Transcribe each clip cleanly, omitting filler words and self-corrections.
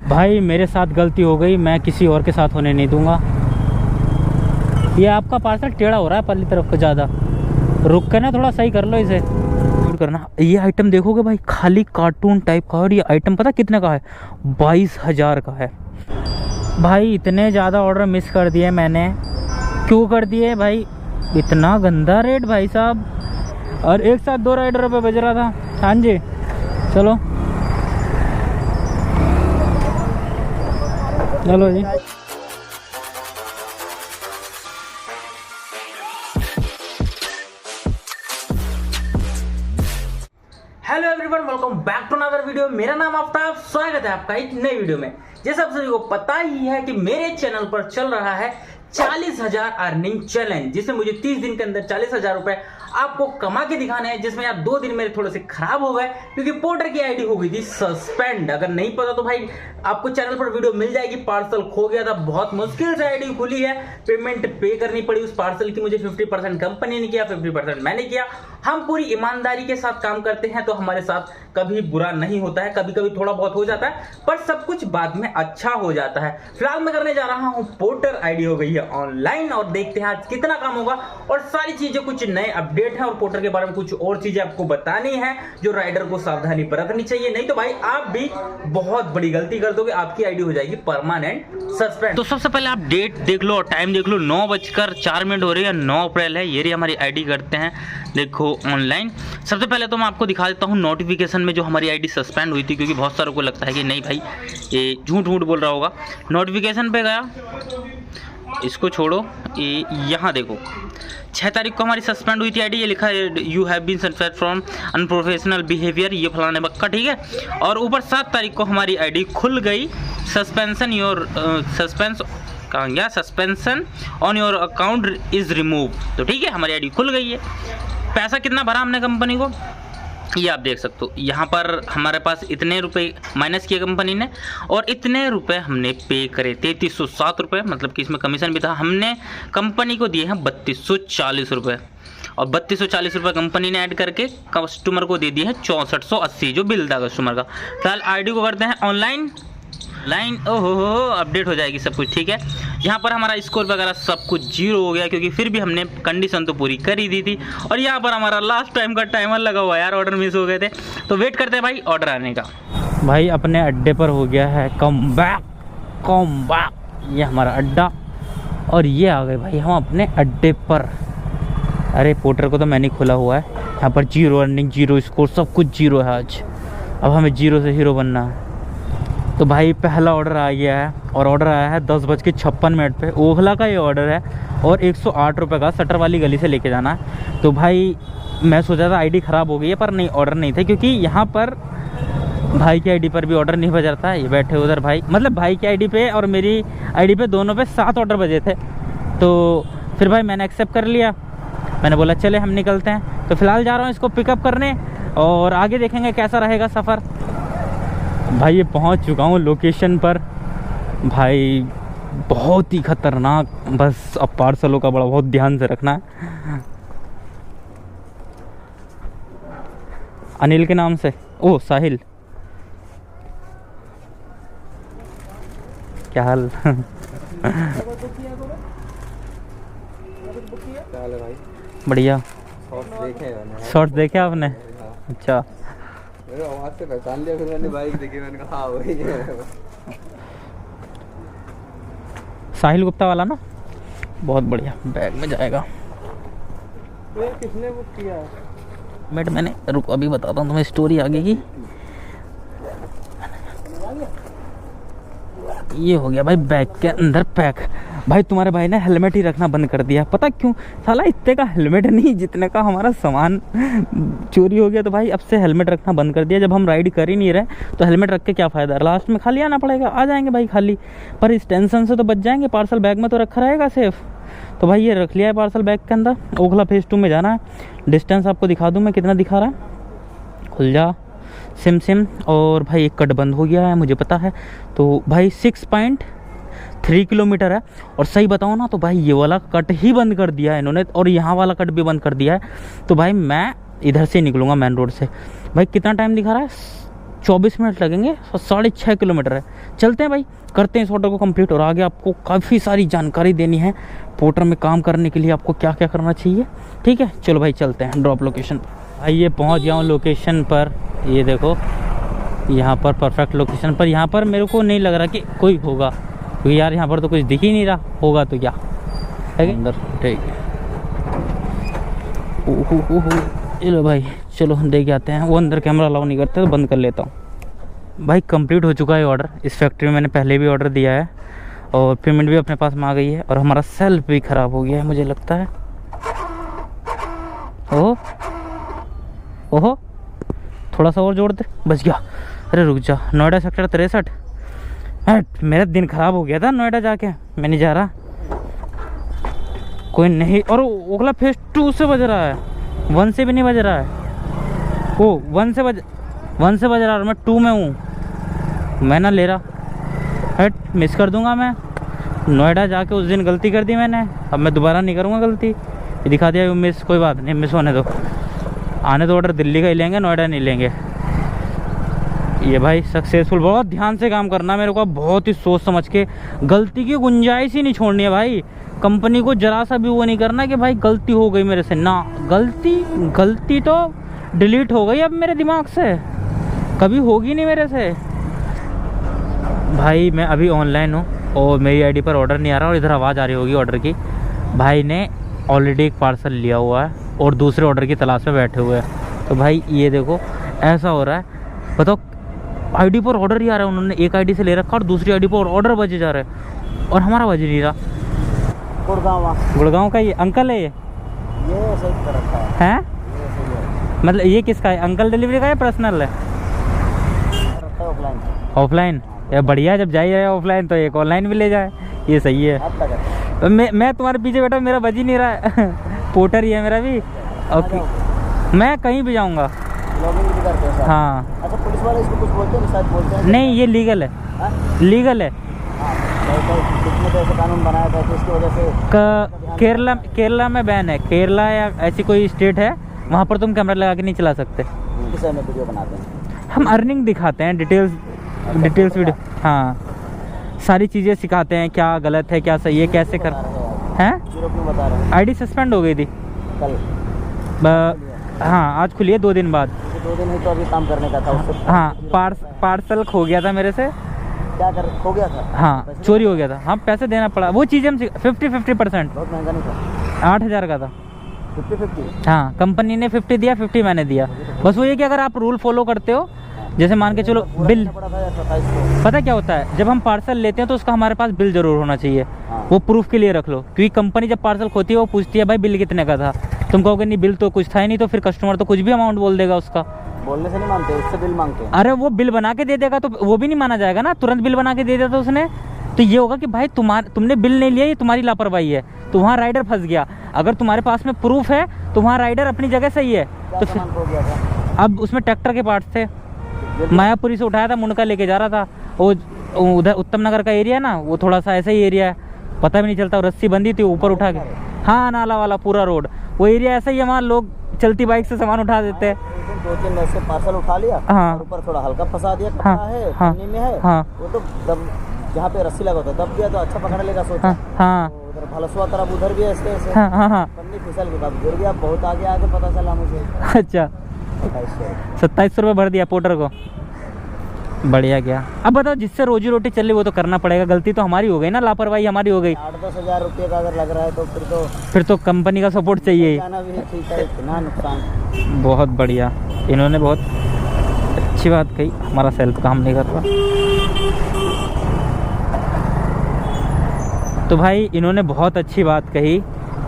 भाई मेरे साथ गलती हो गई, मैं किसी और के साथ होने नहीं दूंगा। ये आपका पार्सल टेढ़ा हो रहा है पल्ली तरफ को ज़्यादा, रुक के ना थोड़ा सही कर लो इसे करना। ये आइटम देखोगे भाई, खाली कार्टून टाइप का, और ये आइटम पता कितने का है? 22,000 का है भाई। इतने ज़्यादा ऑर्डर मिस कर दिए मैंने, क्यों कर दिए भाई? इतना गंदा रेट भाई साहब, और एक साथ 2 राइडरों पे बज रहा था। हाँ जी चलो चलो जी। Hello everyone, welcome back to another video. मेरा नाम आफ्ताब, स्वागत है आपका एक नई वीडियो में। जैसे आप सभी को पता ही है कि मेरे चैनल पर चल रहा है 40,000 अर्निंग चैलेंज, जिसमें मुझे 30 दिन के अंदर 40,000 रुपए आपको कमा के दिखाने हैं। जिसमें यार 2 दिन मेरे थोड़े से खराब हो गए क्योंकि पोर्टर की आईडी हो गई थी सस्पेंड। अगर नहीं पता तो भाई आपको चैनल पर वीडियो मिल जाएगी। पार्सल खो गया था, बहुत मुश्किल से आईडी खुली है, पेमेंट पे करनी पड़ी उस पार्सल की। मुझे 50% कंपनी ने किया, 50% मैंने किया। हम पूरी ईमानदारी के साथ काम करते हैं तो हमारे साथ कभी बुरा नहीं होता है। कभी कभी थोड़ा बहुत हो जाता है पर सब कुछ बाद में अच्छा हो जाता है। फिलहाल मैं करने जा रहा हूं पोर्टर, आईडी हो गई है ऑनलाइन, और देखते हैं आज कितना काम होगा। और सारी चीजें, कुछ नए अपडेट है और पोर्टर के बारे में कुछ और चीजें आपको बतानी है जो राइडर को सावधानी बरतनी चाहिए। नहीं तो भाई आप भी बहुत बड़ी गलती कर दोगे, आपकी आईडी हो जाएगी परमानेंट सस्पेंड। तो सबसे पहले आप डेट देख लो और टाइम देख लो, 9:04 हो रही है, 9 अप्रैल है। ये रही हमारी आईडी, करते हैं देखो ऑनलाइन। सबसे पहले तो मैं आपको दिखा देता हूँ नोटिफिकेशन में जो हमारी आईडी सस्पेंड हुई थी, क्योंकि बहुत सारों को लगता है कि नहीं भाई ये झूठ बोल रहा होगा। नोटिफिकेशन पे गया, इसको छोड़ो, ये यहाँ देखो 6 तारीख को हमारी सस्पेंड हुई थी आईडी। ये लिखा है you have been suspend from unprofessional behaviour, ये फलाने बक्का, ठीक है। और ऊपर 7 तारीख को हमारी आईडी खुल गई। सस्पेंशन योर सस्पेंस कहाँ गया, suspension on your account is remove. तो ठीक है, हमारी आईडी खुल गई है। पैसा कितना भरा हमने कंपनी को, ये आप देख सकते हो। यहाँ पर हमारे पास इतने रुपए माइनस किए कंपनी ने, और इतने रुपए हमने पे करे, 3307 रुपये, मतलब कि इसमें कमीशन भी था। हमने कंपनी को दिए हैं 3240 रुपये, और 3240 रुपये कंपनी ने ऐड करके कस्टमर को दे दिए हैं 6480 जो बिल था कस्टमर का। फिलहाल आईडी को करते हैं ऑनलाइन लाइन। ओहो हो, अपडेट हो जाएगी सब कुछ, ठीक है। यहाँ पर हमारा स्कोर वगैरह सब कुछ 0 हो गया, क्योंकि फिर भी हमने कंडीशन तो पूरी कर ही दी थी। और यहाँ पर हमारा लास्ट टाइम का टाइमर लगा हुआ है यार, ऑर्डर मिस हो गए थे। तो वेट करते हैं भाई ऑर्डर आने का। भाई अपने अड्डे पर हो गया है कम बैक। ये हमारा अड्डा, और ये आ गए भाई हम अपने अड्डे पर। अरे पोर्टर को तो मैंने खोला हुआ है। यहाँ पर 0 अर्निंग, 0 स्कोर, सब कुछ 0 है आज। अब हमें 0 से हीरो बनना है। तो भाई पहला ऑर्डर आ गया है, और ऑर्डर आया है 10:56 पे। ओखला का ये ऑर्डर है, और 108 रुपये का सटर वाली गली से लेके जाना है। तो भाई मैं सोचा था आईडी ख़राब हो गई है, पर नहीं, ऑर्डर नहीं थे, क्योंकि यहाँ पर भाई की आईडी पर भी ऑर्डर नहीं बजा था। ये बैठे उधर भाई, मतलब भाई की आईडी पे और मेरी आईडी पे दोनों पे 7 ऑर्डर बजे थे। तो फिर भाई मैंने एक्सेप्ट कर लिया, मैंने बोला चले हम निकलते हैं। तो फिलहाल जा रहा हूँ इसको पिकअप करने, और आगे देखेंगे कैसा रहेगा सफ़र। भाई ये पहुंच चुका हूँ लोकेशन पर। भाई बहुत ही खतरनाक, बस अब पार्सलों का बड़ा बहुत ध्यान से रखना है। अनिल के नाम से, ओ साहिल, क्या हाल? बढ़िया। शॉर्ट्स देखे आपने? अच्छा, मेरे आवाज से पहचान लिया, फिर मैंने बाइक देखी, मैंने कहा हाँ वही है। साहिल गुप्ता वाला ना, बहुत बढ़िया, बैग में जाएगा। तो ये किसने बुक किया? बेट मैंने, रुको अभी बताता हूँ तुम्हें स्टोरी आगे की। ये हो गया भाई बैग के अंदर पैक। भाई तुम्हारे भाई ने हेलमेट ही रखना बंद कर दिया, पता क्यों? साला इतने का हेलमेट नहीं जितने का हमारा सामान चोरी हो गया। तो भाई अब से हेलमेट रखना बंद कर दिया। जब हम राइड कर ही नहीं रहे तो हेलमेट रख के क्या फ़ायदा, लास्ट में खाली आना पड़ेगा। आ जाएंगे भाई खाली, पर इस टेंशन से तो बच जाएंगे, पार्सल बैग में तो रखा रहेगा सेफ। तो भाई ये रख लिया है पार्सल बैग के अंदर। ओखला फेज़ 2 में जाना है। डिस्टेंस आपको दिखा दूँ मैं कितना दिखा रहा है, खुल जा सिम। और भाई एक कट बंद हो गया है, मुझे पता है। तो भाई 6.3 किलोमीटर है। और सही बताऊँ ना तो भाई ये वाला कट ही बंद कर दिया है इन्होंने, और यहाँ वाला कट भी बंद कर दिया है। तो भाई मैं इधर से निकलूँगा मेन रोड से। भाई कितना टाइम दिखा रहा है, 24 मिनट लगेंगे और 6.5 किलोमीटर है। चलते हैं भाई, करते हैं इस ऑर्डर को कंप्लीट और आगे आपको काफ़ी सारी जानकारी देनी है। पोर्टर में काम करने के लिए आपको क्या क्या करना चाहिए, ठीक है। चलो भाई चलते हैं ड्रॉप लोकेशन पर। भाई ये पहुँच गया हूँ लोकेशन पर, ये देखो यहाँ पर परफेक्ट लोकेशन पर। यहाँ पर मेरे को नहीं लग रहा कि कोई होगा, क्योंकि यार यहाँ पर तो कुछ दिख ही नहीं रहा, होगा तो क्या है अंदर, ठीक है। चलो भाई चलो देख के आते हैं। वो अंदर कैमरा अलाउ नहीं करते तो बंद कर लेता हूँ। भाई कंप्लीट हो चुका है ऑर्डर। इस फैक्ट्री में मैंने पहले भी ऑर्डर दिया है और पेमेंट भी अपने पास में आ गई है और हमारा सेल्फ भी ख़राब हो गया है मुझे लगता है। ओहो ओहो, थोड़ा सा और जोड़ दे, बच गया। अरे रुक जा, नोएडा सेक्टर 63। मेरा दिन ख़राब हो गया था नोएडा जाके, मैं नहीं जा रहा। कोई नहीं, और ओखला फेज 2 से बज रहा है, 1 से भी नहीं बज रहा है। ओ 1 से बज रहा है और मैं 2 में हूँ, मैं ना ले रहा। हट, मिस कर दूंगा मैं। नोएडा जाके उस दिन गलती कर दी मैंने, अब मैं दोबारा नहीं करूँगा गलती। ये दिखा दिया मिस, कोई बात नहीं, मिस होने दो। आने तो ऑर्डर दिल्ली का ही लेंगे, नोएडा नहीं लेंगे। ये भाई सक्सेसफुल। बहुत ध्यान से काम करना मेरे को, बहुत ही सोच समझ के, गलती की गुंजाइश ही नहीं छोड़नी है भाई। कंपनी को जरा सा भी वो नहीं करना कि भाई गलती हो गई मेरे से ना। गलती तो डिलीट हो गई अब मेरे दिमाग से, कभी होगी नहीं मेरे से। भाई मैं अभी ऑनलाइन हूँ और मेरी आईडी पर ऑर्डर नहीं आ रहा और इधर आवाज़ आ रही होगी ऑर्डर की। भाई ने ऑलरेडी एक पार्सल लिया हुआ है और दूसरे ऑर्डर की तलाश में बैठे हुए हैं। तो भाई ये देखो ऐसा हो रहा है, बताओ आईडी पर ऑर्डर ही आ रहा है। उन्होंने एक आईडी से ले रखा और दूसरी आईडी पर ऑर्डर बजे जा रहा है और हमारा बज नहीं रहा। गुड़गांव का ये अंकल है, ये सही कर रखा है। हैं? मतलब ये किसका है, अंकल डिलीवरी का या पर्सनल है? ऑफलाइन। यार बढ़िया, जब जा ही रहे ऑफलाइन तो एक ऑनलाइन भी ले जाए, ये सही है। मैं तुम्हारे पीछे बैठा, मेरा बज ही नहीं रहा है। पोर्टर ही है मेरा भी। ओके, मैं कहीं भी जाऊँगा। हाँ। अच्छा, पुलिस वाले इसको कुछ बोलते हैं? शायद बोलते हैं। नहीं, ये लीगल है। लीगल है। कितने पैसे कानून बनाया था तो इसकी वजह से केरला में बैन है। केरला या ऐसी कोई स्टेट है, वहाँ पर तुम कैमरा लगा के नहीं चला सकते। किस में वीडियो बनाते हैं? हम अर्निंग दिखाते हैं, डिटेल्स वीडियो। हाँ, सारी चीज़ें सिखाते हैं, क्या गलत है क्या सही है, कैसे कर हैं। बता रहे हैं आईडी सस्पेंड हो गई थी कल। हाँ, आज खुली है 2 दिन बाद। 2 दिन ही तो अभी काम करने का था उससे। हाँ, पार्सल खो गया था मेरे से। क्या कर खो गया था? हाँ, चोरी हो गया था। हाँ, पैसे देना पड़ा। वो चीज़ हम 50-50%। बहुत महंगा नहीं था, 8,000 का था। 50-50? हाँ, कंपनी ने 50 दिया, 50 मैंने दिया। बस वो ये कि अगर आप रूल फॉलो करते हो, जैसे मान के चलो बिल, पता क्या होता है, जब हम पार्सल लेते हैं तो उसका हमारे पास बिल जरूर होना चाहिए। वो प्रूफ के लिए रख लो, क्योंकि कंपनी जब पार्सल खोती है वो पूछती है भाई बिल कितने का था। तुम कहोगे नहीं बिल तो कुछ था ही नहीं, तो फिर कस्टमर तो कुछ भी अमाउंट बोल देगा उसका। बोलने से नहीं मानते, उससे बिल मांगते हैं। अरे वो बिल बना के दे देगा तो वो भी नहीं माना जाएगा ना। तुरंत बिल बना के दे देता उसने तो ये होगा कि भाई तुमने बिल नहीं लिया, ये तुम्हारी लापरवाही है, तो वहाँ राइडर फंस गया। अगर तुम्हारे पास में प्रूफ है तो वहाँ राइडर अपनी जगह सही है। तो फिर अब उसमें ट्रैक्टर के पार्ट्स थे, मायापुरी से उठाया था, मुंडका लेके जा रहा था। वो उधर उत्तम नगर का एरिया ना, वो थोड़ा सा ऐसा ही एरिया है, पता भी नहीं चलता। रस्सी बंदी थी ऊपर उठा के। हाँ, नाला वाला पूरा रोड, वो एरिया ऐसा ही है, वहाँ लोग चलती बाइक से सामान उठा देते हैं। 2-3 ऐसे पार्सल उठा लिया। हाँ, ऊपर थोड़ा हल्का फंसा दिया, कपड़ा है, पन्नी में है। हाँ, वो तो जहाँ पे रस्सी लगा था दब गया, तो अच्छा पकड़ लेगा सोचा। हाँ, उधर भलसवा तरफ उधर भी ऐसे ऐसे। हाँ, पन्नी फिसल के बाद गिर गया, बहुत आगे पता चला मुझे। अच्छा, 2700 रुपये भर दिया पोर्टर को, बढ़िया गया। अब बताओ, जिससे रोजी रोटी चल रही वो तो करना पड़ेगा। गलती तो हमारी हो गई ना, लापरवाही हमारी हो गई। 8-10 हज़ार रुपये का अगर लग रहा है तो फिर तो कंपनी का सपोर्ट चाहिए ही। इतना नुकसान। बहुत बढ़िया, इन्होंने बहुत अच्छी बात कही, हमारा सेल्फ काम नहीं कर रहा। तो भाई इन्होंने बहुत अच्छी बात कही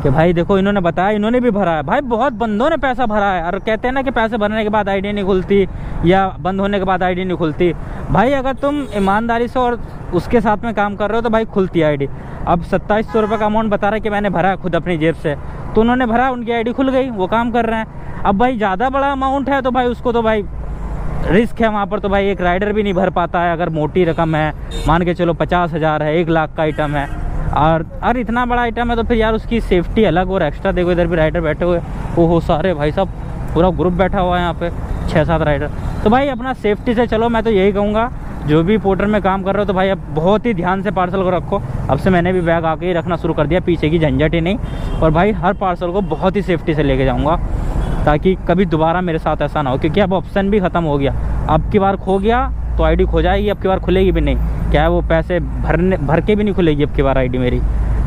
कि भाई देखो, इन्होंने बताया, इन्होंने भी भरा है भाई, बहुत बंदों ने पैसा भरा है। और कहते हैं ना कि पैसे भरने के बाद आईडी नहीं खुलती या बंद होने के बाद आईडी नहीं खुलती। भाई अगर तुम ईमानदारी से और उसके साथ में काम कर रहे हो तो भाई खुलती है आईडी। अब 2700 रुपये का अमाउंट बता रहा है कि मैंने भरा खुद अपनी जेब से, तो उन्होंने भरा, उनकी आईडी खुल गई, वो काम कर रहे हैं। अब भाई ज़्यादा बड़ा अमाउंट है तो भाई उसको तो भाई रिस्क है वहाँ पर, तो भाई एक राइडर भी नहीं भर पाता है। अगर मोटी रकम है, मान के चलो 50,000 है, 1 लाख का आइटम है, और इतना बड़ा आइटम है तो फिर यार उसकी सेफ्टी अलग और एक्स्ट्रा। देखो इधर भी राइडर बैठे हुए, ओहो सारे भाई साहब पूरा ग्रुप बैठा हुआ है यहाँ पे 6-7 राइडर। तो भाई अपना सेफ्टी से चलो, मैं तो यही कहूँगा जो भी पोर्टर में काम कर रहे हो तो भाई अब बहुत ही ध्यान से पार्सल को रखो। अब से मैंने भी बैग आके ही रखना शुरू कर दिया, पीछे की झंझट ही नहीं। और भाई हर पार्सल को बहुत ही सेफ्टी से लेके जाऊँगा ताकि कभी दोबारा मेरे साथ ऐसा ना हो, क्योंकि अब ऑप्शन भी ख़त्म हो गया। अब की बार खो गया तो आईडी खो जाएगी, अब की बार खुलेगी भी नहीं। क्या है वो पैसे भर के भी नहीं खुलेगी अब की बार आईडी मेरी।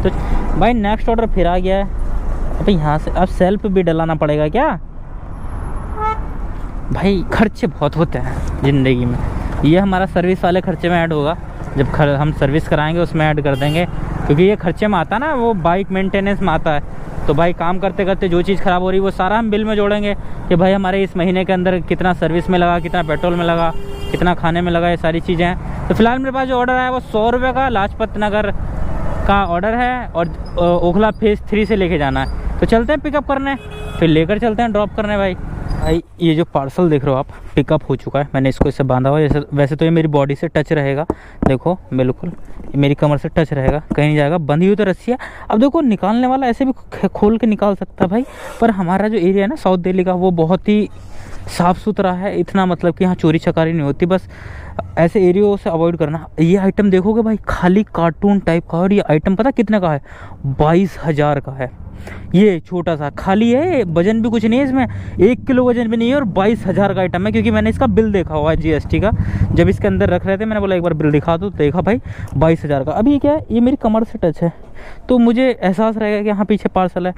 तो भाई नेक्स्ट ऑर्डर फिर आ गया है। अब यहाँ से अब सेल्फ भी डलाना पड़ेगा क्या? भाई खर्चे बहुत होते हैं ज़िंदगी में। ये हमारा सर्विस वाले खर्चे में ऐड होगा, जब हम सर्विस कराएंगे उसमें ऐड कर देंगे, क्योंकि ये खर्चे में आता ना, वो बाइक मेंटेनेंस में आता है। तो भाई काम करते करते जो चीज़ ख़राब हो रही है वो सारा हम बिल में जोड़ेंगे कि भाई हमारे इस महीने के अंदर कितना सर्विस में लगा, कितना पेट्रोल में लगा, कितना खाने में लगा, ये सारी चीज़ें हैं। तो फिलहाल मेरे पास जो ऑर्डर आया वो 100 रुपये का लाजपत नगर का ऑर्डर है और ओखला फेज़ 3 से लेके जाना है। तो चलते हैं पिकअप करने, फिर लेकर चलते हैं ड्रॉप करने। भाई ये जो पार्सल देख रहे हो आप, पिकअप हो चुका है। मैंने इसको इससे बांधा हुआ है। जैसे वैसे तो ये मेरी बॉडी से टच रहेगा, देखो बिल्कुल मेरी कमर से टच रहेगा, कहीं नहीं जाएगा। बंधी हुई तो रस्सी है। अब देखो निकालने वाला ऐसे भी खोल के निकाल सकता है भाई, पर हमारा जो एरिया है ना साउथ दिल्ली का, वो बहुत ही साफ़ सुथरा है। इतना मतलब कि यहाँ चोरी चकारी नहीं होती, बस ऐसे एरियो से अवॉइड करना। ये आइटम देखोगे भाई खाली कार्टून टाइप का, और ये आइटम पता कितने का है? 22,000 का है। ये छोटा सा खाली है, वजन भी कुछ नहीं है इसमें, 1 किलो वजन भी नहीं है, और 22,000 का आइटम है। क्योंकि मैंने इसका बिल देखा हुआ है जीएसटी का, जब इसके अंदर रख रहे थे मैंने बोला एक बार बिल दिखा दो, देखा भाई 22,000 का। अभी ये क्या है, ये मेरी कमर से टच है तो मुझे एहसास रहेगा कि हाँ पीछे पार्सल है।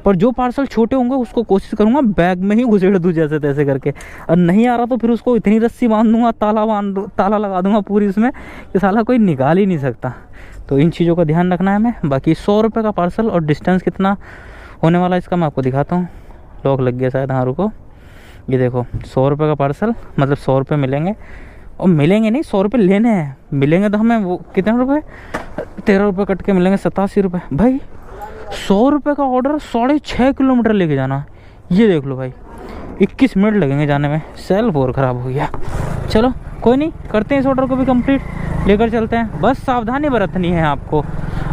पर जो पार्सल छोटे होंगे उसको कोशिश करूँगा बैग में ही घुसेड़ दूँ जैसे तैसे करके, और नहीं आ रहा तो फिर उसको इतनी रस्सी बांध दूँगा, ताला लगा दूँगा पूरी उसमें कि साला कोई निकाल ही नहीं सकता। तो इन चीज़ों का ध्यान रखना है हमें। बाकी 100 रुपये का पार्सल, और डिस्टेंस कितना होने वाला है इसका मैं आपको दिखाता हूँ। लॉक लग गया शायद, हाँ रुको, ये देखो 100 रुपये का पार्सल, मतलब 100 रुपये मिलेंगे। और मिलेंगे नहीं, 100 रुपये लेने हैं। मिलेंगे तो हमें वो कितने रुपए, 13 रुपये कट के मिलेंगे 87 रुपये। भाई 100 रुपये का ऑर्डर 6.5 किलोमीटर लेके जाना, ये देख लो भाई 21 मिनट लगेंगे जाने में। सेल्फ और ख़राब हो गया। चलो कोई नहीं, करते हैं इस ऑर्डर को भी कंप्लीट, लेकर चलते हैं। बस सावधानी बरतनी है आपको।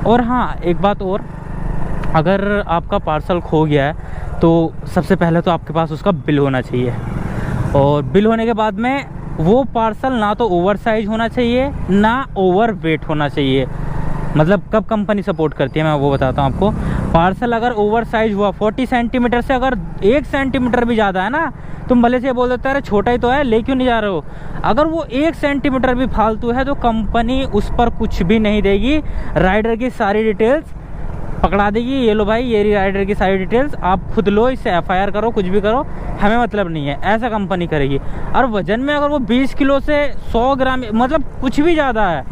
और हाँ एक बात और, अगर आपका पार्सल खो गया है तो सबसे पहले तो आपके पास उसका बिल होना चाहिए, और बिल होने के बाद में वो पार्सल ना तो ओवर साइज होना चाहिए ना ओवर वेट होना चाहिए। मतलब कब कंपनी सपोर्ट करती है मैं वो बताता हूँ आपको। पार्सल अगर ओवर साइज हुआ 40 सेंटीमीटर से, अगर 1 सेंटीमीटर भी ज़्यादा है ना, तुम भले से बोल देते अरे छोटा ही तो है ले क्यों नहीं जा रहे हो, अगर वो 1 सेंटीमीटर भी फालतू है तो कंपनी उस पर कुछ भी नहीं देगी। राइडर की सारी डिटेल्स पकड़ा देगी, ये लो भाई ये राइडर की सारी डिटेल्स, आप खुद लो, इससे FIR करो, कुछ भी करो, हमें मतलब नहीं है, ऐसा कंपनी करेगी। और वजन में अगर वो 20 किलो से 100 ग्राम मतलब कुछ भी ज़्यादा है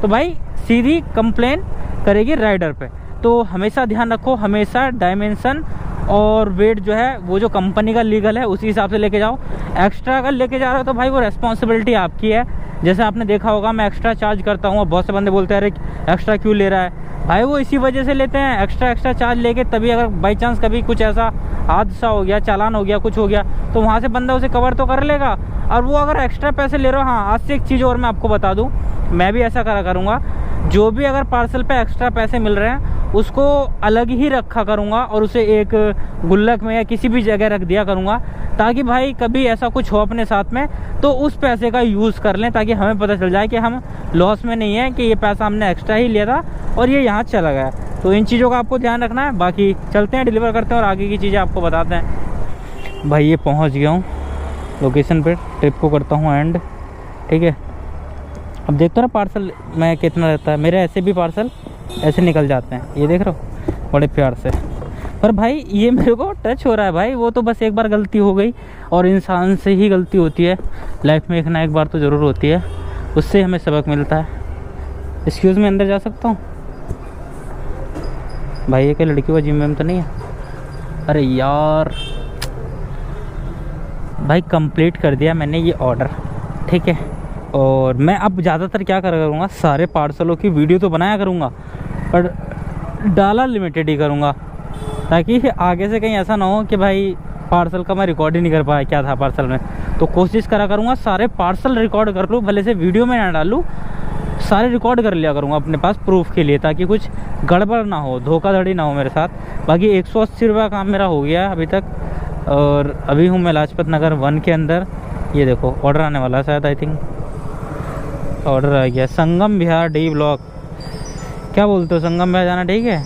तो भाई सीधी कंप्लेन करेगी राइडर पे। तो हमेशा ध्यान रखो, हमेशा डायमेंशन और वेट जो है वो जो कंपनी का लीगल है उसी हिसाब से लेके जाओ। एक्स्ट्रा अगर लेके जा रहे हो तो भाई वो रिस्पॉन्सिबिलिटी आपकी है। जैसे आपने देखा होगा मैं एक्स्ट्रा चार्ज करता हूँ और बहुत से बंदे बोलते हैं अरे एक्स्ट्रा क्यों ले रहा है, भाई वो इसी वजह से लेते हैं एक्स्ट्रा चार्ज लेके, तभी अगर बाई चांस कभी कुछ ऐसा हादसा हो गया, चालान हो गया, कुछ हो गया तो वहाँ से बंदा उसे कवर तो कर लेगा। और वो अगर एक्स्ट्रा पैसे ले रहे हो, हाँ आज से एक चीज़ और मैं आपको बता दूँ, मैं भी ऐसा करा करूँगा, जो भी अगर पार्सल पे एक्स्ट्रा पैसे मिल रहे हैं उसको अलग ही रखा करूँगा और उसे एक गुल्लक में या किसी भी जगह रख दिया करूँगा, ताकि भाई कभी ऐसा कुछ हो अपने साथ में तो उस पैसे का यूज़ कर लें, ताकि हमें पता चल जाए कि हम लॉस में नहीं है, कि ये पैसा हमने एक्स्ट्रा ही लिया था और ये यहाँ चला गया। तो इन चीज़ों का आपको ध्यान रखना है। बाकी चलते हैं, डिलीवर करते हैं और आगे की चीज़ें आपको बताते हैं। भाई ये पहुँच गया हूँ लोकेशन पर, ट्रिप को करता हूँ एंड, ठीक है। अब देखते हो ना पार्सल में कितना रहता है, मेरे ऐसे भी पार्सल ऐसे निकल जाते हैं, ये देख रहे हो बड़े प्यार से। पर भाई ये मेरे को टच हो रहा है भाई, वो तो बस एक बार गलती हो गई और इंसान से ही गलती होती है, लाइफ में एक ना एक बार तो ज़रूर होती है, उससे हमें सबक मिलता है। एक्सक्यूज़ में अंदर जा सकता हूँ भाई? ये क्या लड़की का जिम में तो नहीं है? अरे यार भाई कंप्लीट कर दिया मैंने ये ऑर्डर, ठीक है। और मैं अब ज़्यादातर क्या करूँगा, सारे पार्सलों की वीडियो तो बनाया करूँगा पर डाला लिमिटेड ही करूँगा, ताकि आगे से कहीं ऐसा ना हो कि भाई पार्सल का मैं रिकॉर्ड ही नहीं कर पाया क्या था पार्सल में। तो कोशिश करा करूँगा सारे पार्सल रिकॉर्ड कर लूँ, भले से वीडियो में ना डालूँ, सारे रिकॉर्ड कर लिया करूँगा अपने पास प्रूफ के लिए, ताकि कुछ गड़बड़ ना हो, धोखाधड़ी ना हो मेरे साथ। बाकी 180 रुपये का काम मेरा हो गया अभी तक। और अभी हूँ मैं लाजपत नगर 1 के अंदर। ये देखो ऑर्डर आने वाला है शायद, आई थिंक ऑर्डर आ गया। संगम विहार डी ब्लॉक, क्या बोलते हो, संगम विहार जाना ठीक है?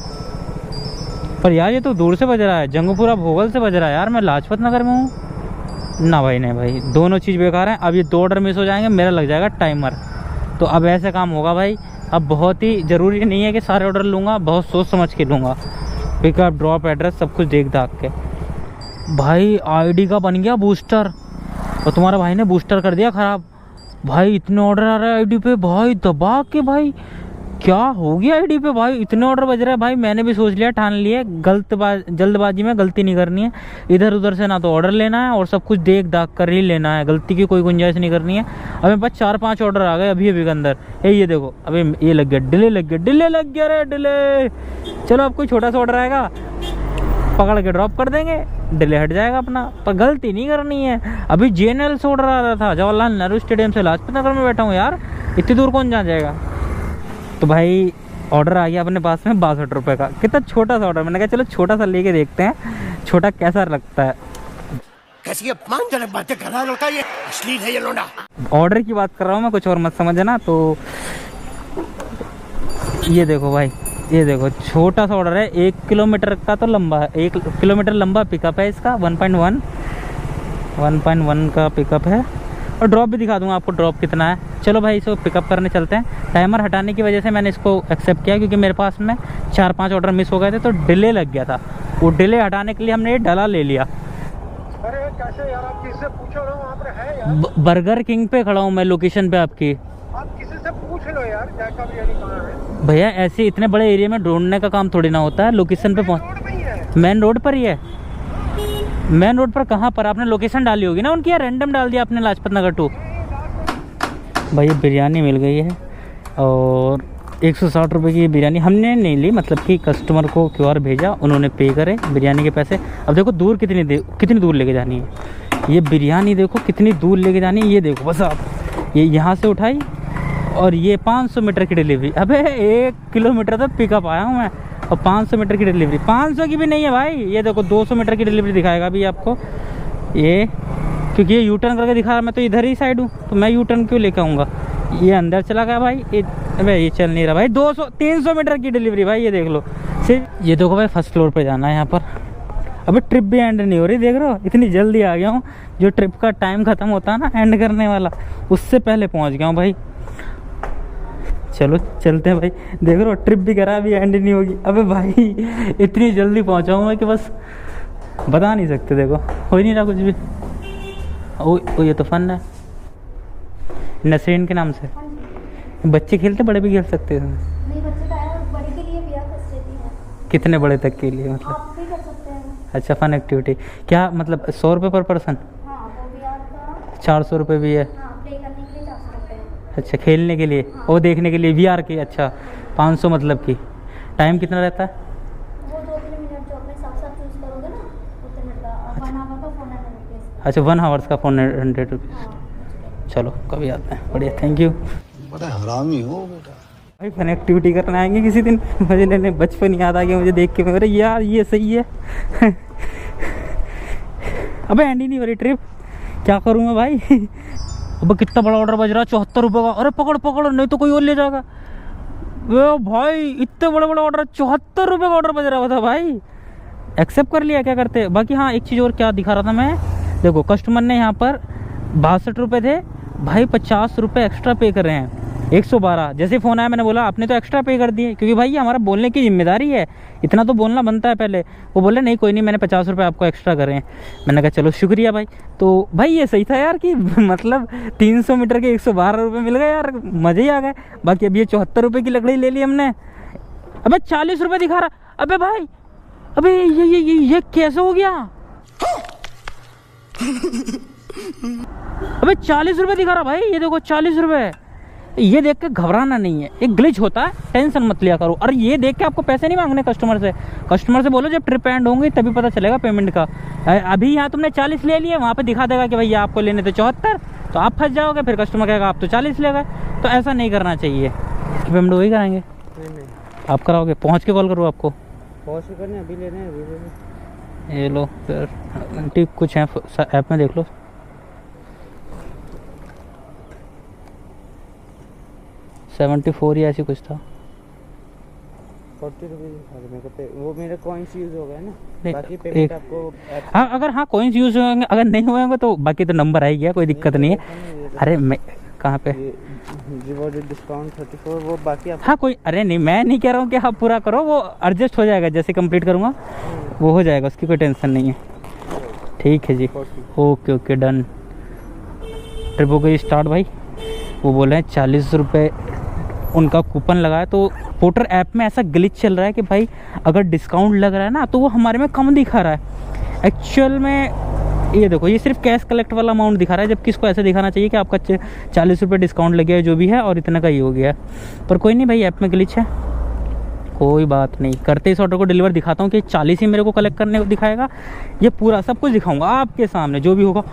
पर यार ये तो दूर से बज रहा है, जंगपुरा भोगल से बज रहा है यार, मैं लाजपत नगर में हूँ ना भाई। नहीं भाई, दोनों चीज़ बेकार है। अब ये 2 ऑर्डर मिस हो जाएंगे, मेरा लग जाएगा टाइमर। तो अब ऐसे काम होगा भाई, अब बहुत ही ज़रूरी नहीं है कि सारे ऑर्डर लूँगा, बहुत सोच समझ के लूँगा। पिकअप ड्रॉप एड्रेस सब कुछ देख दाख के। भाई आईडी का बन गया बूस्टर, और तुम्हारा भाई ने बूस्टर कर दिया ख़राब। भाई इतने ऑर्डर आ रहे हैं आईडी पे भाई, दबा के भाई क्या हो गया आईडी पे भाई, इतने ऑर्डर बज रहे हैं भाई। मैंने भी सोच लिया, ठान लिए, जल्दबाजी में गलती नहीं करनी है। इधर उधर से ना तो ऑर्डर लेना है और सब कुछ देख दाख कर ही लेना है, गलती की कोई गुंजाइश नहीं करनी है। अब मेरे पास 4-5 ऑर्डर आ गए अभी के अंदर। ये देखो अभी ये लग गया, डिले लग गया रे डिले। चलो अब कोई छोटा सा ऑर्डर आएगा, पकड़ के ड्रॉप कर देंगे, डिले हट जाएगा अपना, पर गलती नहीं करनी है। अभी JNL से ऑर्डर आ रहा था, जवाहरलाल नेहरू स्टेडियम से लाजपत नगर में बैठा हूँ यार, इतनी दूर कौन जाएगा। तो भाई ऑर्डर आ गया अपने पास में 62 रुपये का, कितना छोटा सा ऑर्डर। मैंने कहा चलो छोटा सा लेके देखते हैं, छोटा कैसा लगता है। कैसी अपमानजनक बातें कर रहा है लड़का, ये अश्लील है ये लोंडा। ऑर्डर की बात कर रहा हूँ मैं, कुछ और मत समझना। तो ये देखो भाई, ये देखो छोटा सा ऑर्डर है, 1 किलोमीटर का तो लंबा है, 1 किलोमीटर लंबा पिकअप है इसका। 1.1 का पिकअप है, और ड्रॉप भी दिखा दूंगा आपको ड्रॉप कितना है। चलो भाई इसको पिकअप करने चलते हैं। टाइमर हटाने की वजह से मैंने इसको एक्सेप्ट किया, क्योंकि मेरे पास में 4-5 ऑर्डर मिस हो गए थे, तो डिले लग गया था। वो डिले हटाने के लिए हमने ये डला ले लिया। अरे कैसे यार, आप किससे पूछो ना, वहाँ पर है यार। बर्गर किंग पे खड़ा हूँ मैं, लोकेशन पे आपकी। आप किसी से पूछ लो यार, जायका बिरयानी कहाँ है। भैया ऐसे इतने बड़े एरिया में ढूंढने का काम थोड़ी ना होता है, लोकेशन पे पहुँच। रोड पे ही है। मेन रोड पर ही है। मेन रोड पर कहाँ पर? आपने लोकेशन डाली होगी ना उनकी, या रैंडम डाल दिया आपने लाजपत नगर 2? भाई बिरयानी मिल गई है, और 160 रुपये की बिरयानी हमने नहीं ली, मतलब कि कस्टमर को QR भेजा, उन्होंने पे करे बिरयानी के पैसे। अब देखो दूर कितनी दूर लेके जानी है ये बिरयानी, देखो कितनी दूर लेके जानी है। ये देखो बस आप, ये यहाँ से उठाई और ये 500 मीटर की डिलीवरी। अबे 1 किलोमीटर तक पिकअप आया हूँ मैं, और 500 मीटर की डिलीवरी। 500 की भी नहीं है भाई, ये देखो 200 मीटर की डिलीवरी दिखाएगा अभी आपको ये, क्योंकि ये यू टर्न करके दिखा रहा है। मैं तो इधर ही साइड हूँ, तो मैं यू टर्न क्यों लेकर आऊँगा। ये अंदर चला गया भाई, अबे ये चल नहीं रहा भाई। 300 मीटर की डिलीवरी भाई, ये देख लो सिर्फ। ये देखो भाई फर्स्ट फ्लोर पे जाना है यहाँ पर। अबे ट्रिप भी एंड नहीं हो रही, देख रहे हो इतनी जल्दी आ गया हूँ। जो ट्रिप का टाइम ख़त्म होता है ना एंड करने वाला, उससे पहले पहुँच गया हूँ भाई। चलो चलते हैं भाई, देख रहे हो ट्रिप भी करा, अभी एंड नहीं होगी। अबे भाई इतनी जल्दी पहुँचा हूँ मैं कि बस बता नहीं सकते। देखो हो ही नहीं रहा कुछ भी। ओ ये तो फन है, नसरीन के नाम से। बच्चे खेलते, बड़े भी खेल सकते हैं। नहीं बच्चे का है, बड़े के लिए भी फैसिलिटी है। कितने बड़े तक के लिए मतलब? आप भी कर सकते हैं। अच्छा फन एक्टिविटी क्या मतलब? 100 रुपये पर पर्सन? हाँ वो VR का 400 रुपये भी है? हाँ, प्ले करने के लिए 400 रुपये है। अच्छा खेलने के लिए, वो देखने के लिए VR की। अच्छा 500 मतलब की। टाइम कितना रहता है? वो 2-3 मिनट जो अपने साथ साथ चूज करोगे ना, उतने मिनट का। 1 आवर का 400 रुपीज़। अच्छा 1 आवर्स का 400 रुपीज़। चलो कभी आते हैं, बढ़िया, थैंक यू। बड़ा हरामी हो बेटा। भाई फन एक्टिविटी करने आएंगे किसी दिन। मुझे नहीं बचपन याद आ गया मुझे देख के, मेरे यार ये सही है। अबे एंड ही नहीं हो रही ट्रिप, क्या करूँ मैं भाई। अबे कितना बड़ा ऑर्डर बज रहा है, 74 रुपये का। अरे पकड़ नहीं तो कोई और ले जाएगा। वो भाई इतने बड़े ऑर्डर, 74 रुपये का ऑर्डर बज रहा था भाई। एक्सेप्ट कर लिया, क्या करते। बाकी हाँ एक चीज़ और क्या दिखा रहा था मैं, देखो कस्टमर ने यहाँ पर 62 रुपये थे भाई, 50 रुपये एक्स्ट्रा पे कर रहे हैं। 112 जैसे फ़ोन आया मैंने बोला आपने तो एक्स्ट्रा पे कर दिए, क्योंकि भाई ये हमारा बोलने की जिम्मेदारी है, इतना तो बोलना बनता है पहले। वो बोले नहीं कोई नहीं, मैंने 50 रुपये आपको एक्स्ट्रा करे हैं। मैंने कहा चलो शुक्रिया भाई। तो भाई ये सही था यार कि मतलब 300 मीटर के 112 रुपये मिल गए यार, मज़े ही आ गए। बाकी अभी ये 74 रुपये की लकड़ी ले ली हमने। अबे 40 रुपये दिखा रहा। अबे भाई अबे ये कैसे हो गया। अबे 40 रुपये दिखा रहा भाई, ये देखो 40 रुपये। ये देख के घबराना नहीं है, एक ग्लिच होता है, टेंशन मत लिया करो। और ये देख के आपको पैसे नहीं मांगने कस्टमर से बोलो जब ट्रिप एंड होंगी तभी पता चलेगा पेमेंट का। अभी यहाँ तुमने 40 ले लिए, वहाँ पे दिखा देगा कि भैया आपको लेने थे 74, तो आप फंस जाओगे। फिर कस्टमर कहेगा आप तो 40 ले गए। तो ऐसा नहीं करना चाहिए। इसकी पेमेंट वही कराएंगे? नहीं आप कराओगे? पहुँच के कॉल करूँ आपको? पहुँच के करने, अभी लेने हैं, अभी लेने। ये लो फिर ठीक कुछ है ऐप में देख लो। $74 या ऐसी कुछ था। 40 रुपीज़ मेरे को वो मेरे कॉइन्स यूज़ हो गए ना, बाकी एक पेमेंट आपको हाँ अगर हाँ कॉइन्स यूज होंगे, अगर नहीं हुए होंगे तो बाकी तो नंबर आ ही गया, कोई दिक्कत नहीं है। अरे मैं कहाँ पे रिवॉर्डेड डिस्काउंट 34 वो बाकी आप हाँ कोई, अरे नहीं मैं नहीं कह रहा हूँ कि आप पूरा करो, वो एडजस्ट हो जाएगा जैसे कंप्लीट करूँगा वो हो जाएगा, उसकी कोई टेंशन नहीं है। ठीक है जी, ओके ओके डन। ट्रिप हो गई स्टार्ट भाई। वो बोले हैं 40 रुपये उनका कूपन लगा है, तो पोर्टर ऐप में ऐसा ग्लिच चल रहा है कि भाई अगर डिस्काउंट लग रहा है ना तो वो हमारे में कम दिखा रहा है। एक्चुअल में ये देखो ये सिर्फ कैश कलेक्ट वाला अमाउंट दिखा रहा है, जबकि इसको ऐसे दिखाना चाहिए कि आपका 40 रुपये डिस्काउंट लगे जो भी है और इतना का ही हो गया है। पर कोई नहीं भाई, ऐप में ग्लिच है, कोई बात नहीं। करते इस ऑर्डर को डिलीवर दिखाता हूँ कि 40 ही मेरे को कलेक्ट करने को दिखाएगा, ये पूरा सब कुछ दिखाऊंगा आपके सामने जो भी होगा।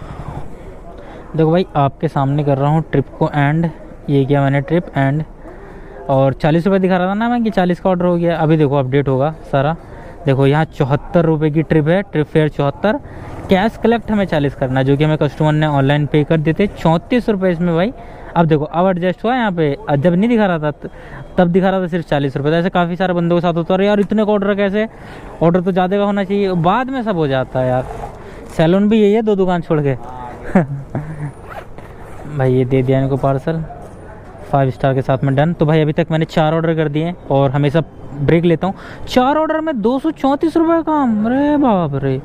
देखो भाई आपके सामने कर रहा हूँ ट्रिप को एंड, ये किया मैंने ट्रिप एंड, और 40 रुपये दिखा रहा था ना मैं कि 40 का ऑर्डर हो गया। अभी देखो अपडेट होगा सारा, देखो यहाँ 74 रुपये की ट्रिप है, ट्रिप फेयर 74, कैश कलेक्ट हमें 40 करना है जो कि हमें कस्टमर ने ऑनलाइन पे कर देते 34 रुपये इसमें भाई। अब देखो अब एडजस्ट हुआ यहाँ पे, जब नहीं दिखा रहा था तब दिखा रहा था सिर्फ 40 रुपये। तो ऐसे काफ़ी सारे बंदों के साथ होता है यार, इतने का ऑर्डर कैसे, ऑर्डर तो ज़्यादा का होना चाहिए, बाद में सब हो जाता है यार। सैलून भी यही है, 2 दुकान छोड़ के भाई ये दे दिया इनको पार्सल 5 स्टार के साथ में डन। तो भाई अभी तक मैंने 4 ऑर्डर कर दिए और हमेशा ब्रेक लेता हूँ। 4 ऑर्डर में 234 रुपये का काम, अरे बाप रे,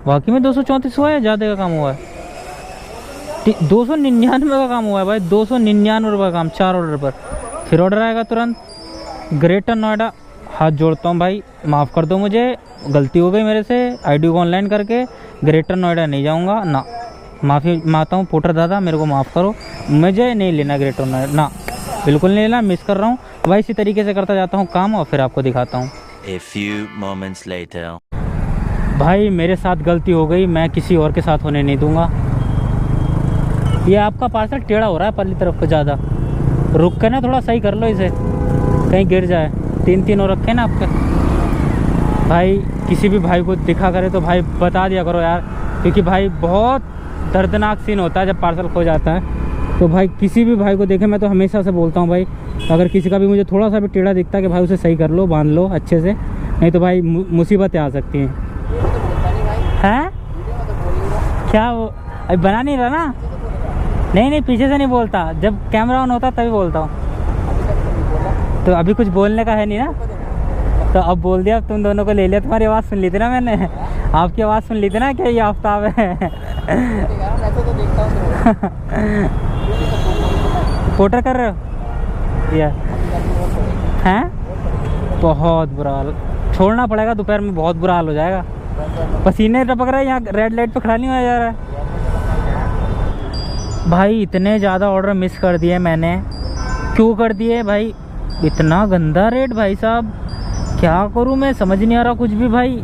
वाकई में 234 हुआ है, ज़्यादा का काम हुआ है। 299 का काम हुआ है भाई, 299 रुपये का काम 4 ऑर्डर पर। फिर ऑर्डर आएगा तुरंत ग्रेटर नोएडा, हाथ जोड़ता हूँ भाई, माफ़ कर दो मुझे, गलती हो गई मेरे से, आईडी को ऑनलाइन करके ग्रेटर नोएडा नहीं जाऊँगा ना, माफ़ी मांगता हूँ पोर्टर दादा, मेरे को माफ़ करो, मुझे नहीं लेना ग्रेटर नोएडा ना, बिल्कुल नहीं लेना, मिस कर रहा हूँ भाई। इसी तरीके से करता जाता हूँ काम और फिर आपको दिखाता हूँ। A few moments later. भाई मेरे साथ गलती हो गई, मैं किसी और के साथ होने नहीं दूंगा। ये आपका पार्सल टेढ़ा हो रहा है पहली तरफ को ज़्यादा, रुक के ना थोड़ा सही कर लो इसे, कहीं गिर जाए। 3 और रखे ना आपके भाई, किसी भी भाई को दिखा करे तो भाई बता दिया करो यार, क्योंकि भाई बहुत दर्दनाक सीन होता है जब पार्सल खो जाता है। तो भाई किसी भी भाई को देखे, मैं तो हमेशा से बोलता हूँ भाई, अगर किसी का भी मुझे थोड़ा सा भी टेढ़ा दिखता है कि भाई उसे सही कर लो, बांध लो अच्छे से, नहीं तो भाई मुसीबतें आ सकती हैं। हैं क्या वो अभी बना नहीं रहा ना? नहीं पीछे से नहीं बोलता, जब कैमरा ऑन होता तभी बोलता हूँ। तो अभी कुछ बोलने का है नहीं ना, तो अब बोल दिया, तुम दोनों को ले लिया। तुम्हारी आवाज़ सुन ली थी ना मैंने, आपकी आवाज़ सुन ली थी ना कि ये आफ्ताब है। पोर्टर कर रहे हो या हैं? बहुत बुरा हाल, छोड़ना पड़ेगा, दोपहर में बहुत बुरा हाल हो जाएगा, पसीने टपक रहे हैं, यहाँ रेड लाइट पे खड़ा नहीं होया जा रहा है भाई। इतने ज़्यादा ऑर्डर मिस कर दिए मैंने, क्यों कर दिए भाई? इतना गंदा रेट भाई साहब, क्या करूं मैं, समझ नहीं आ रहा कुछ भी भाई।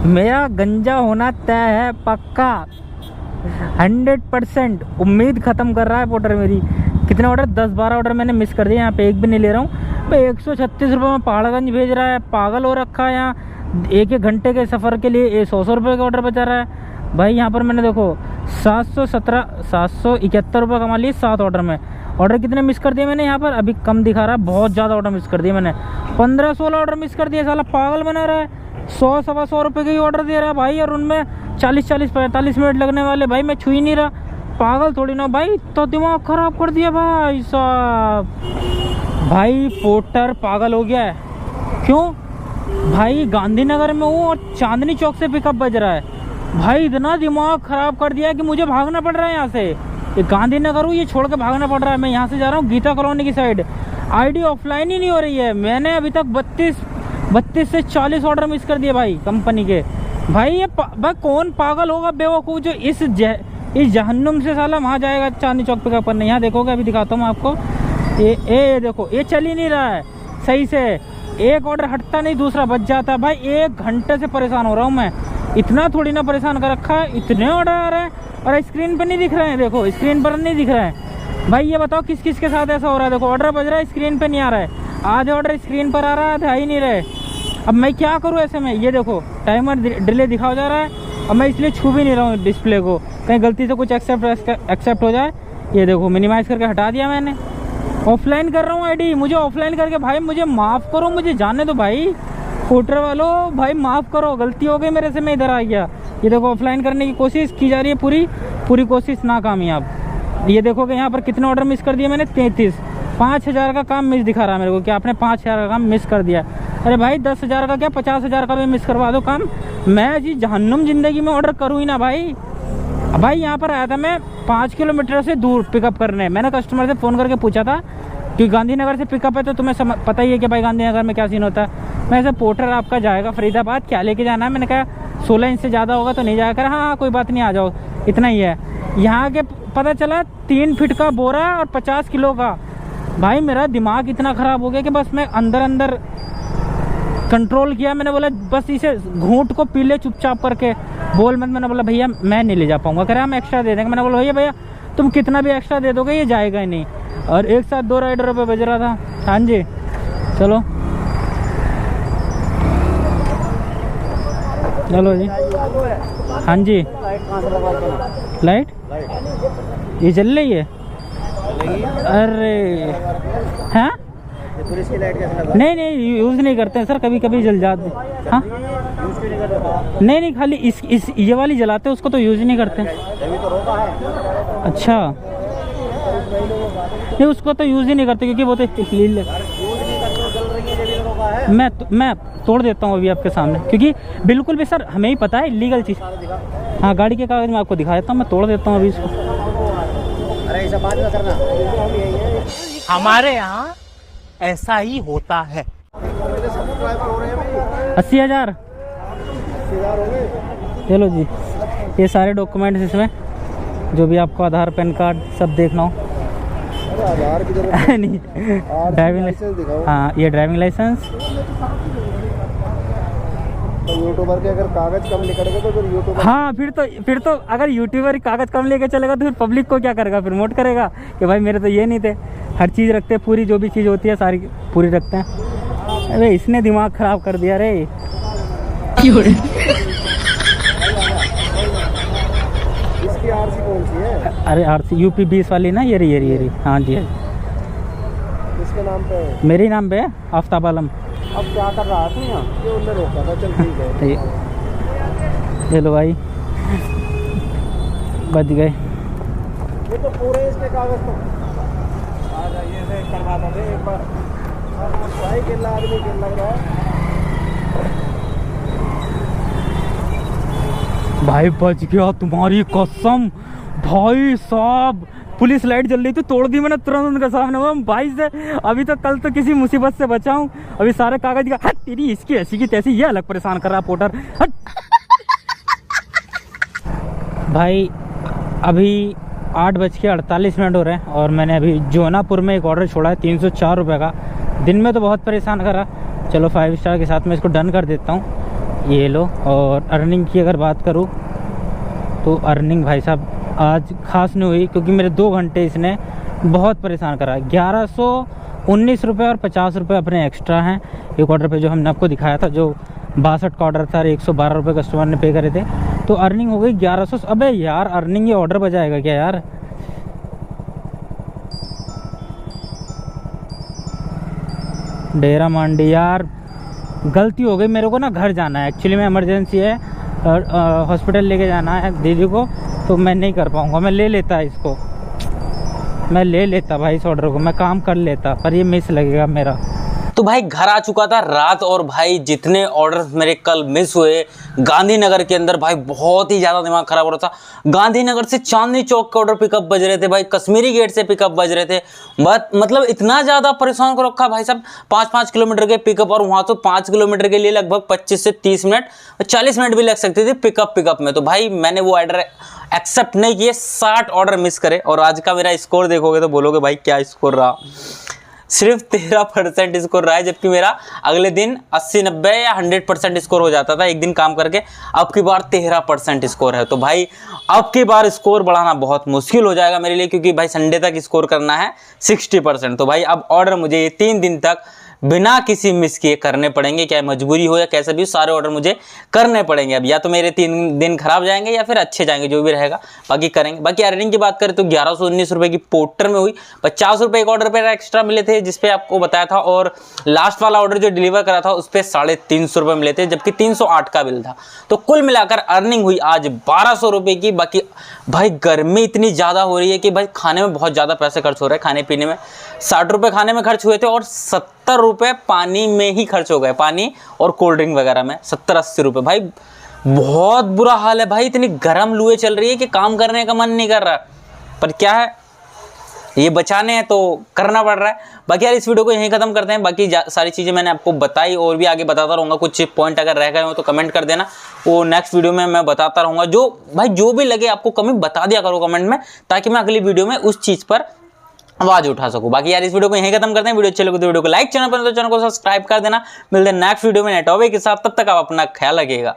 मेरा गंजा होना तय है पक्का, 100%। उम्मीद ख़त्म कर रहा है पोर्टर मेरी। कितने ऑर्डर, 10-12 ऑर्डर मैंने मिस कर दिए, यहाँ पे एक भी नहीं ले रहा हूँ भाई। 136 रुपये में पहाड़गंज भेज रहा है, पागल हो रखा है। यहाँ 1 घंटे के सफ़र के लिए 100 रुपये का ऑर्डर बचा रहा है भाई। यहाँ पर मैंने देखो 771 रुपये कमा लिए 7 ऑर्डर में। ऑर्डर कितने मिस कर दिए मैंने यहाँ पर, अभी कम दिखा रहा है, बहुत ज़्यादा ऑर्डर मिस कर दिए मैंने, 15-16 ऑर्डर मिस कर दिए। साला पागल बना रहा है, 100-125 रुपये के ही ऑर्डर दे रहा है भाई, और उनमें 40-45 मिनट लगने वाले भाई, मैं छू ही नहीं रहा। पागल थोड़ी ना भाई, तो दिमाग ख़राब कर दिया भाई साहब। भाई पोर्टर पागल हो गया है, क्यों भाई? गांधीनगर में हूँ और चांदनी चौक से पिकअप बज रहा है भाई, इतना दिमाग ख़राब कर दिया है कि मुझे भागना पड़ रहा है यहाँ से। ये गांधीनगर हूँ, ये छोड़ के भागना पड़ रहा है। मैं यहाँ से जा रहा हूँ गीता कॉलोनी की साइड, आईडी ऑफलाइन ही नहीं हो रही है। मैंने अभी तक 32 से 40 ऑर्डर मिस कर दिए भाई कंपनी के। भाई ये भाई कौन पागल होगा बेवकूफ़ जो इस जहन्नुम से साला वहाँ जाएगा चांदनी चौक पिकअप करने। यहाँ देखोगे, अभी दिखाता हूँ मैं आपको, ये देखो, ये चल ही नहीं रहा है सही से, एक ऑर्डर हटता नहीं दूसरा बच जाता है भाई। 1 घंटे से परेशान हो रहा हूँ मैं, इतना थोड़ी ना परेशान कर रखा है। इतने ऑर्डर आ रहे हैं और स्क्रीन पर नहीं दिख रहे हैं, देखो स्क्रीन पर नहीं दिख रहे हैं भाई। ये बताओ किस किस के साथ ऐसा हो रहा है? देखो ऑर्डर बज रहा है, स्क्रीन पे नहीं आ रहा है, आधे ऑर्डर स्क्रीन पर आ रहा है, आधे आ ही नहीं रहे। अब मैं क्या करूँ ऐसे में? ये देखो टाइमर डिले दिखा जा रहा है, अब मैं इसलिए छू भी नहीं रहा हूँ डिस्प्ले को, कहीं गलती से कुछ एक्सेप्ट हो जाए। ये देखो मिनिमाइज़ करके हटा दिया मैंने। ऑफलाइन कर रहा हूँ आईडी, मुझे ऑफलाइन करके भाई मुझे माफ़ करो, मुझे जाने दो भाई। स्कूटर वालों भाई माफ़ करो, गलती हो गई मेरे से, मैं इधर आ गया। ये देखो ऑफलाइन करने की कोशिश की जा रही है, पूरी कोशिश नाकामयाब। ये देखो कि यहाँ पर कितने ऑर्डर मिस कर दिए मैंने, 33। 5,000 का काम मिस दिखा रहा है मेरे को कि आपने 5,000 का काम मिस कर दिया। अरे भाई 10,000 का क्या 50,000 का भी मिस करवा दो काम, मैं जी जहन्नुम ज़िंदगी में ऑर्डर करूँ ही ना भाई। भाई यहाँ पर आया था मैं 5 किलोमीटर से दूर पिकअप करने। मैंने कस्टमर से फ़ोन करके पूछा था कि गांधीनगर से पिकअप है, तो तुम्हें पता ही है कि भाई गांधीनगर में क्या सीन होता है। मैं ऐसे पोर्टर आपका जाएगा फरीदाबाद, क्या लेके जाना है? मैंने कहा 16 इंच से ज़्यादा होगा तो नहीं जाएगा। हाँ कोई बात नहीं, आ जाओ, इतना ही है। यहाँ के पता चला 3 फीट का बोरा और 50 किलो का। भाई मेरा दिमाग इतना ख़राब हो गया कि बस मैं अंदर कंट्रोल किया। मैंने बोला बस इसे घूंट को पी ले चुपचाप करके, बोल मत। मैंने बोला भैया मैं नहीं ले जा पाऊँगा। कह रहे हम एक्स्ट्रा दे देंगे। मैंने बोला भैया तुम कितना भी एक्स्ट्रा दे दोगे ये जाएगा ही नहीं। और एक साथ 2 राइडरों पे बज रहा था। हाँ जी चलो जी। हाँ जी लाइट ये जल रही है? अरे हाँ नहीं यूज़ नहीं करते हैं सर, कभी कभी जल जाते। हाँ नहीं खाली इस ये वाली जलाते हैं, उसको तो यूज़ ही नहीं करते। अच्छा नहीं उसको तो यूज़ ही नहीं करते क्योंकि वो तो मैं तोड़ देता हूँ अभी आपके सामने, क्योंकि बिल्कुल भी सर हमें ही पता है इलीगल चीज़। हाँ गाड़ी के कागज़ मैं आपको दिखा देता हूँ, मैं तोड़ देता हूँ अभी इसको। हमारे यहाँ ऐसा ही होता है। 80,000 चलो जी। ये सारे डॉक्यूमेंट्स इसमें, जो भी आपको आधार पैन कार्ड सब देखना हो। आधार की जरूरत नहीं ड्राइविंग लाइसेंस दिखाओ। हाँ ये ड्राइविंग लाइसेंस। तो यूट्यूबर के अगर कागज कम निकल गए तो फिर यूट्यूबर, हाँ फिर तो अगर यूट्यूबर कागज़ कम लेके चलेगा तो फिर पब्लिक को क्या करेगा? प्रमोट करेगा कि भाई मेरे तो ये नहीं थे। हर चीज़ रखते हैं, पूरी जो भी चीज़ होती है सारी पूरी रखते हैं। अरे इसने दिमाग ख़राब कर दिया रे। इसकी आरसी कौन सी है? अरे आरसी यूपी 20 वाली ना, ये रही। हाँ जी इसके नाम पे है? मेरे ही नाम पे है, आफ्ताब आलम। अब क्या कर रहा था यहाँ? ये उन्होंने रोका था, चल ठीक है। चलो भाई बच गए। ये तो पूरे इसके कागज तो आ जाइए से करवा दो एक बार। भाई किला आदमी किल लग रहा है भाई, बच गया तुम्हारी कसम भाई साहब। पुलिस लाइट जल रही थी, तोड़ दी मैंने तुरंत उनके सामने। वो भाई से अभी तो कल तो किसी मुसीबत से बचा हूँ। अभी सारे कागज का हट तेरी इसकी ऐसी की तैसी, ये अलग परेशान कर रहा पोर्टर हट। भाई अभी 8:48 हो रहे हैं और मैंने अभी जोनापुर में एक ऑर्डर छोड़ा है 304 रुपये का। दिन में तो बहुत परेशान करा। चलो 5 स्टार के साथ में इसको डन कर देता हूँ। ये लो। और अर्निंग की अगर बात करूँ तो अर्निंग भाई साहब आज खास नहीं हुई, क्योंकि मेरे 2 घंटे इसने बहुत परेशान करा। 1119 रुपये और 50 रुपये अपने एक्स्ट्रा हैं एक ऑर्डर पे, जो हमने आपको दिखाया था, जो 62 का ऑर्डर था। 112 रुपये कस्टमर ने पे करे थे, तो अर्निंग हो गई 1100। अबे यार अर्निंग ये ऑर्डर बजाएगा क्या यार? डेरा मांडी यार, गलती हो गई। मेरे को ना घर जाना है एक्चुअली में, इमरजेंसी है और हॉस्पिटल लेके जाना है दीदी को, तो मैं नहीं कर पाऊँगा। मैं ले लेता इसको, मैं ले लेता भाई इस ऑर्डर को, मैं काम कर लेता, पर ये मिस लगेगा मेरा। तो भाई घर आ चुका था रात, और भाई जितने ऑर्डर्स मेरे कल मिस हुए गांधीनगर के अंदर, भाई बहुत ही ज़्यादा दिमाग खराब हो रहा था। गांधीनगर से चांदनी चौक के ऑर्डर पिकअप बज रहे थे भाई, कश्मीरी गेट से पिकअप बज रहे थे। मतलब इतना ज़्यादा परेशान को रखा भाई साहब। 5-5 किलोमीटर के पिकअप, और वहाँ तो 5 किलोमीटर के लिए लगभग 25 से 30 मिनट, 40 मिनट भी लग सकते थे पिकअप में। तो भाई मैंने वो ऑर्डर एक्सेप्ट नहीं किए, 60 ऑर्डर मिस करे। और आज का मेरा स्कोर देखोगे तो बोलोगे भाई क्या स्कोर रहा, सिर्फ 13% स्कोर रहा है, जबकि मेरा अगले दिन 80-90 या 100% स्कोर हो जाता था एक दिन काम करके। अब की बार 13% स्कोर है। तो भाई अब की बार स्कोर बढ़ाना बहुत मुश्किल हो जाएगा मेरे लिए, क्योंकि भाई संडे तक स्कोर करना है 60%। तो भाई अब ऑर्डर मुझे ये 3 दिन तक बिना किसी मिस किए करने पड़ेंगे, चाहे मजबूरी हो या कैसे भी, सारे ऑर्डर मुझे करने पड़ेंगे। अब या तो मेरे 3 दिन खराब जाएंगे या फिर अच्छे जाएंगे, जो भी रहेगा बाकी करेंगे। बाकी अर्निंग की बात करें तो 1119 रुपये की पोर्टर में हुई, 50 रुपये एक ऑर्डर पर एक्स्ट्रा मिले थे जिसपे आपको बताया था, और लास्ट वाला ऑर्डर जो डिलीवर करा था उस पर 350 रुपये मिले थे, जबकि 308 का बिल था। तो कुल मिलाकर अर्निंग हुई आज 1200 रुपये की। बाकी भाई गर्मी इतनी ज़्यादा हो रही है कि भाई खाने में बहुत ज़्यादा पैसे खर्च हो रहे हैं। खाने पीने में 60 रुपये खाने में खर्च हुए थे और 70 रुपये पानी में ही खर्च हो गए, पानी और कोल्ड ड्रिंक वगैरह में 70-80 रुपये। भाई बहुत बुरा हाल है भाई, इतनी गर्म लुएं चल रही है कि काम करने का मन नहीं कर रहा, पर क्या है, ये बचाने हैं तो करना पड़ रहा है। बाकी यार इस वीडियो को यहीं खत्म करते हैं। बाकी सारी चीज़ें मैंने आपको बताई और भी आगे बताता रहूँगा। कुछ पॉइंट अगर रह गए हो तो कमेंट कर देना, वो नेक्स्ट वीडियो में मैं बताता रहूँगा। जो भी लगे आपको कमी बता दिया करो कमेंट में, ताकि मैं अगली वीडियो में उस चीज़ पर आवाज उठा सकूँ। बाकी यार इस वीडियो को यहीं खत्म करते हैं। वीडियो अच्छे लगे तो वीडियो को लाइक, चैनल पर तो चैनल को सब्सक्राइब कर देना। मिलते हैं नेक्स्ट वीडियो में नए टॉपिक के साथ, तब तक आप अपना ख्याल रखिएगा।